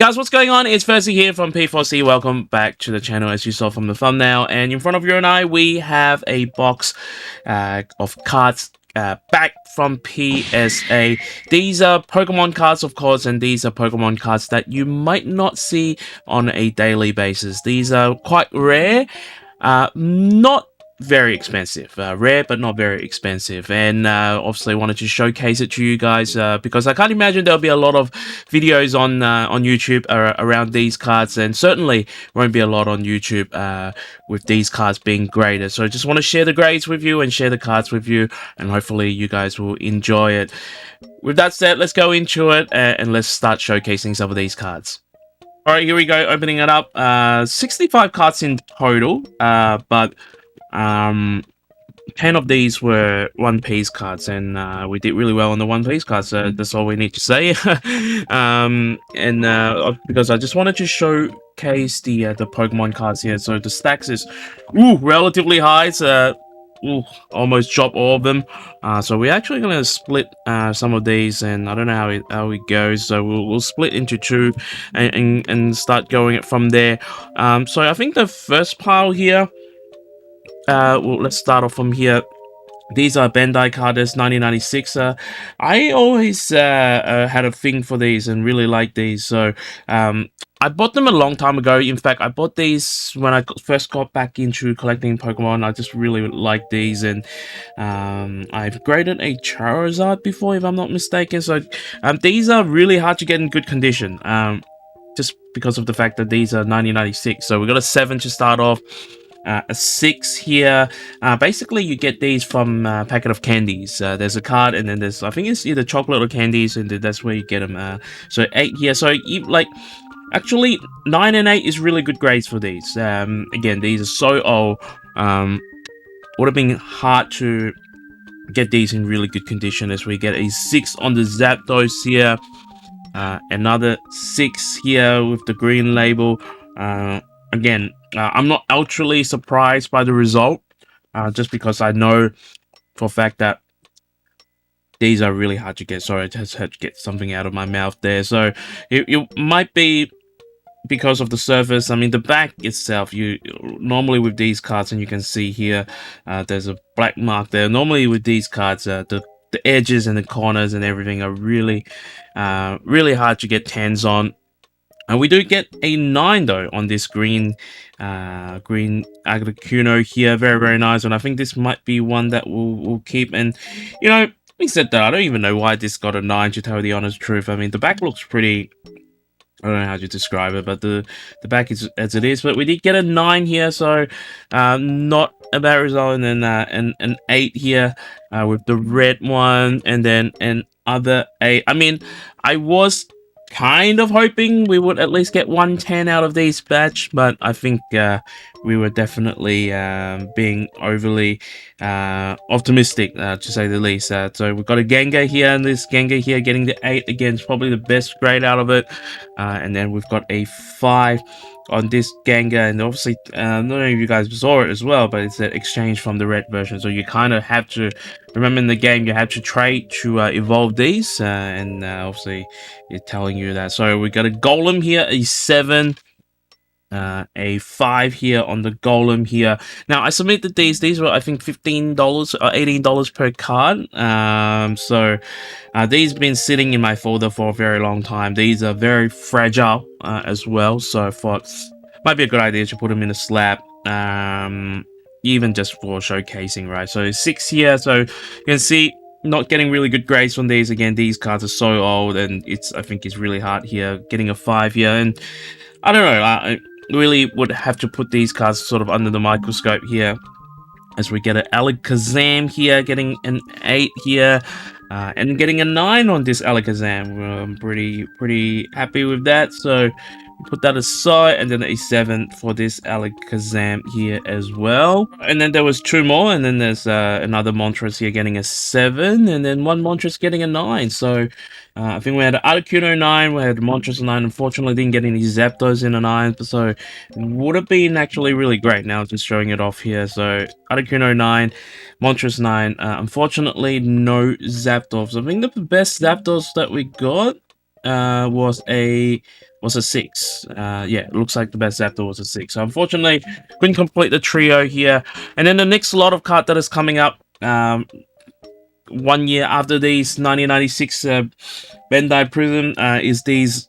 Guys, what's going on? It's Percy here from P4C. Welcome back to the channel, as you saw from the thumbnail. And in front of you and I, we have a box of cards back from PSA. These are Pokemon cards, of course, and these are Pokemon cards that you might not see on a daily basis. These are quite rare, not very expensive, rare but not very expensive, and obviously wanted to showcase it to you guys because I can't imagine there'll be a lot of videos on YouTube around these cards, and certainly won't be a lot on YouTube with these cards being graded. So I just want to share the grades with you and share the cards with you, and hopefully you guys will enjoy it. With that said, let's go into it and let's start showcasing some of these cards. Alright, here we go, opening it up. 65 cards in total, but 10 of these were One Piece cards, and we did really well on the One Piece cards, so that's all we need to say. Because I just wanted to showcase the Pokemon cards here. So the stacks is relatively high, so almost drop all of them. So we're actually going to split some of these, and I don't know how it goes, so we'll split into two and start going it from there. So I think the first pile here, well, let's start off from here. These are Bandai Carddass 1996. I always had a thing for these and really like these. So I bought them a long time ago. In fact, I bought these when I first got back into collecting Pokemon. I just really liked these, and I've graded a Charizard before, if I'm not mistaken. So these are really hard to get in good condition. Just because of the fact that these are 1996. So we got a 7 to start off. A 6 here. Basically, you get these from a packet of candies. There's a card, and then there's, I think it's either chocolate or candies, and that's where you get them. So 8 here. So actually 9 and 8 is really good grades for these. Again, these are so old. Would have been hard to get these in really good condition, as we get a 6 on the Zapdos here. Another 6 here with the green label. Again, I'm not ultra surprised by the result, just because I know for a fact that these are really hard to get. Sorry, I just had to get something out of my mouth there. So it might be because of the surface. I mean, the back itself, you normally with these cards, and you can see here, there's a black mark there. Normally with these cards, the edges and the corners and everything are really hard to get hands on. And we do get a 9 though on this green Articuno here. Very nice, and I think this might be one that we'll keep. And you know, having said that, I don't even know why this got a 9, to tell you the honest truth. I mean, the back looks pretty, I don't know how to describe it, but the back is as it is. But we did get a 9 here, so not a bad result. And then an 8 here with the red one, and then another 8. I mean, I was kind of hoping we would at least get 110 out of these batch, but I think we were definitely being overly optimistic, to say the least. So we've got a Gengar here, and this Gengar here getting the 8 again is probably the best grade out of it. And then we've got a 5 on this Gengar, and obviously I don't know if you guys saw it as well, but it's an exchange from the red version, so you kind of have to remember in the game you have to trade to evolve these, and obviously it's telling you that. So we got a Golem here, a 7, a 5 here on the Golem here. Now I submitted these were, I think, $15 or $18 per card. So these been sitting in my folder for a very long time. These are very fragile as well, so I thought might be a good idea to put them in a slab, even just for showcasing, right? So 6 here, so you can see not getting really good grades from these. Again, these cards are so old, and I think it's really hard here. Getting a 5 here, and I don't know, I really would have to put these cards sort of under the microscope here, as we get an Alakazam here, getting an 8 here, and getting a 9 on this Alakazam. I'm pretty happy with that. So put that aside, and then a 7 for this Alakazam here as well. And then there was 2 more, and then there's another Moltres here getting a 7, and then one Moltres getting a 9. So I think we had Articuno 9, we had Moltres 9. Unfortunately, didn't get any Zapdos in a 9, so it would have been actually really great. Now just showing it off here. So Articuno 9, Moltres 9. Unfortunately, no Zapdos. I think the best Zapdos that we got was a 6. Yeah, it looks like the best Zapdos was a 6. So unfortunately, couldn't complete the trio here. And then the next lot of card that is coming up, 1 year after these, 1996 Bandai Prism, is these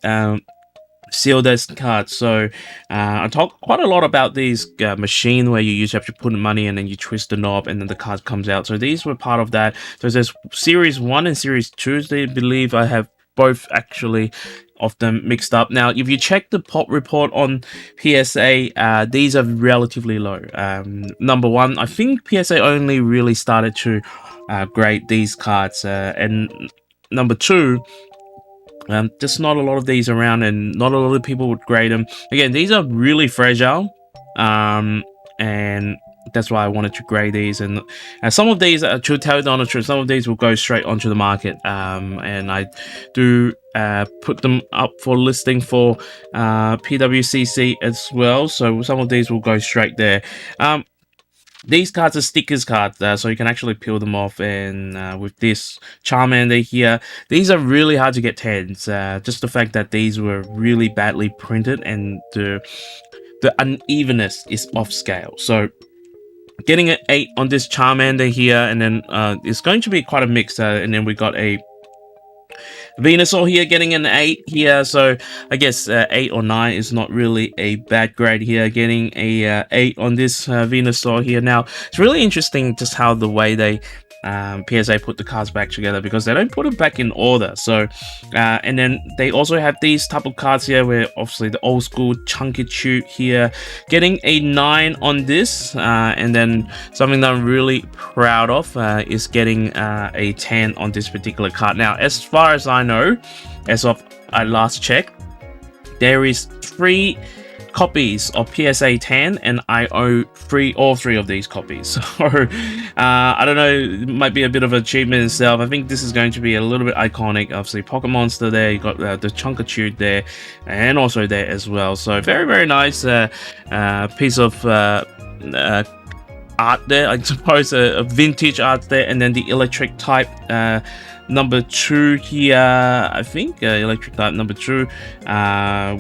sealed as cards. So I talk quite a lot about these machine where you usually have to put in money and then you twist the knob and then the card comes out. So these were part of that. So there's series 1 and series 2. They believe I have both actually of them mixed up. Now if you check the pop report on PSA, these are relatively low. Number one, I think PSA only really started to grade these cards, and number two, just not a lot of these around, and not a lot of people would grade them. Again, these are really fragile, and that's why I wanted to grade these. And some of these, to tell you the honest truth, some of these will go straight onto the market, and I do put them up for listing for PWCC as well. So some of these will go straight there. These cards are stickers cards, so you can actually peel them off. And with this Charmander here, these are really hard to get 10s. Just the fact that these were really badly printed and the unevenness is off scale. So getting an 8 on this Charmander here, and then it's going to be quite a mix. And then we got a Venusaur here getting an 8 here, so I guess 8 or 9 is not really a bad grade here. Getting a 8 on this Venusaur here. Now it's really interesting just how the way they PSA put the cards back together, because they don't put it back in order. So and then they also have these type of cards here where obviously the old school chunky chute here, getting a 9 on this, and then something that I'm really proud of is getting a 10 on this particular card. Now as far as I know, as of I last checked, there is 3 copies of PSA 10, and I owe all three of these copies. So I don't know, it might be a bit of an achievement itself. I think this is going to be a little bit iconic. Obviously Pocket Monster there, you got the Chunkatude there, and also there as well. So very, very nice piece of art there, I suppose, a vintage art there. And then the electric type number 2 here, I think, electric type number 2,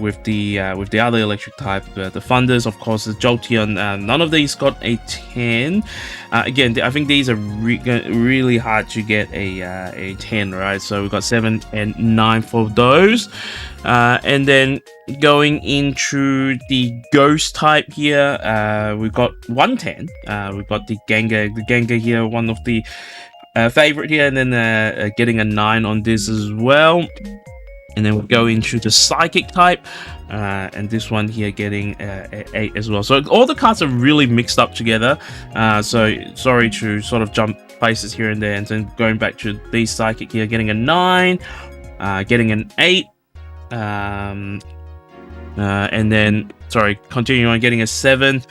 with the other electric type, the Thunders, of course, the Jolteon. None of these got a 10. Again, I think these are really hard to get a 10, right? So we've got 7 and 9 for those. And then going into the ghost type here, we've got 110. We've got the Gengar here, one of the favorite here, and then getting a 9 on this as well. And then we'll go into the psychic type, and this one here getting a 8 as well. So all the cards are really mixed up together, so sorry to sort of jump places here and there. And then going back to the psychic here, getting a 9, getting an 8, and then continuing on, getting a 7.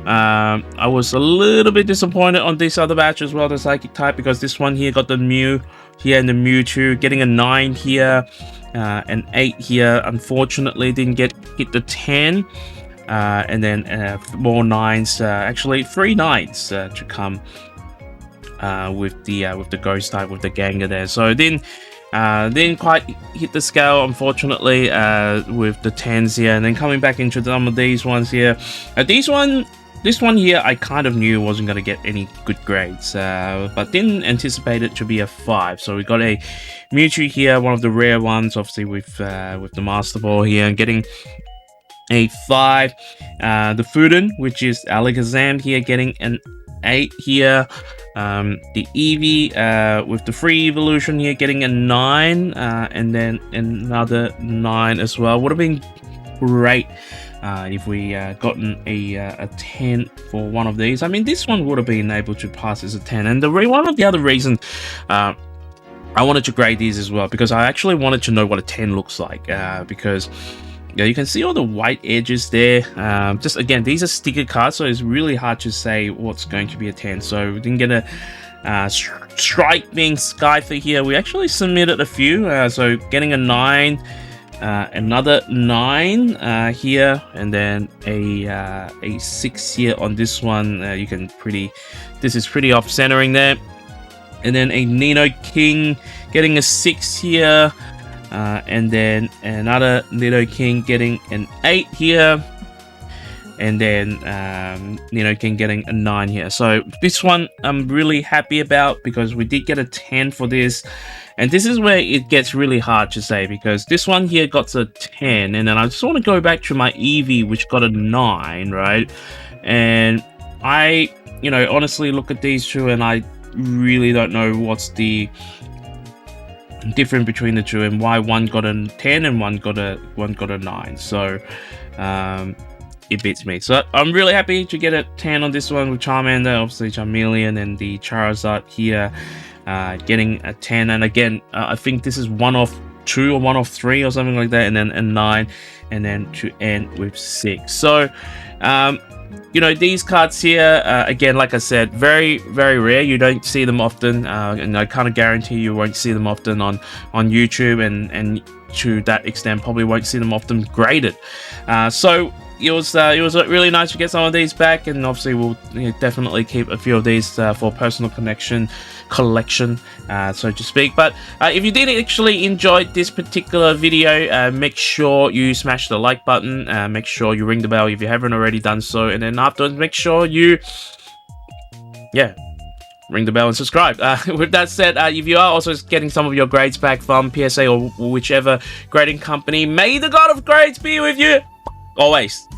I was a little bit disappointed on this other batch as well, the psychic type, because this one here got the Mew here and the Mewtwo, getting a 9 here, an 8 here. Unfortunately didn't hit the 10, and then more 9s, actually 3 9s to come with the ghost type, with the Gengar there. So didn't quite hit the scale, unfortunately, with the 10s here. And then coming back into some of these ones here, this one here I kind of knew wasn't going to get any good grades, but didn't anticipate it to be a 5. So we got a Mewtwo here, one of the rare ones, obviously with the Master Ball here, and getting a 5. The Fuden, which is Alakazam here, getting an 8 here. The Eevee with the free evolution here, getting a 9, and then another 9 as well. Would have been great if we gotten a 10 for one of these. I mean, this one would have been able to pass as a 10. And one of the other reasons I wanted to grade these as well, because I actually wanted to know what a 10 looks like, because yeah, you can see all the white edges there. Just again, these are sticker cards, so it's really hard to say what's going to be a 10. So we didn't get a strike being Skyfer here. We actually submitted a few, so getting a 9, another 9 here, and then a 6 here on this one. This is pretty off centering there. And then a Nino King getting a 6 here. and then another Nidoking getting an 8 here, and then Nidoking getting a 9 here. So this one I'm really happy about because we did get a 10 for this, and this is where it gets really hard to say because this one here got a 10, and then I just want to go back to my Eevee, which got a 9, right? And I, honestly look at these two and I really don't know what's the difference between the two and why one got a 10 and one got a 9. So it beats me. So I'm really happy to get a 10 on this one with Charmander, obviously Charmeleon, and the Charizard here getting a 10. And again, I think this is one of 2 or one of 3 or something like that, and then a 9, and then to end with 6. So these cards here, again, like I said, very, very rare. You don't see them often, and I kind of guarantee you won't see them often on YouTube, and to that extent, probably won't see them often graded. So it was really nice to get some of these back, and obviously we'll definitely keep a few of these for personal collection, so to speak. But if you did actually enjoy this particular video, make sure you smash the like button, make sure you ring the bell if you haven't already done so, and then afterwards make sure you ring the bell and subscribe. With that said, if you are also getting some of your grades back from PSA or whichever grading company, may the god of grades be with you always.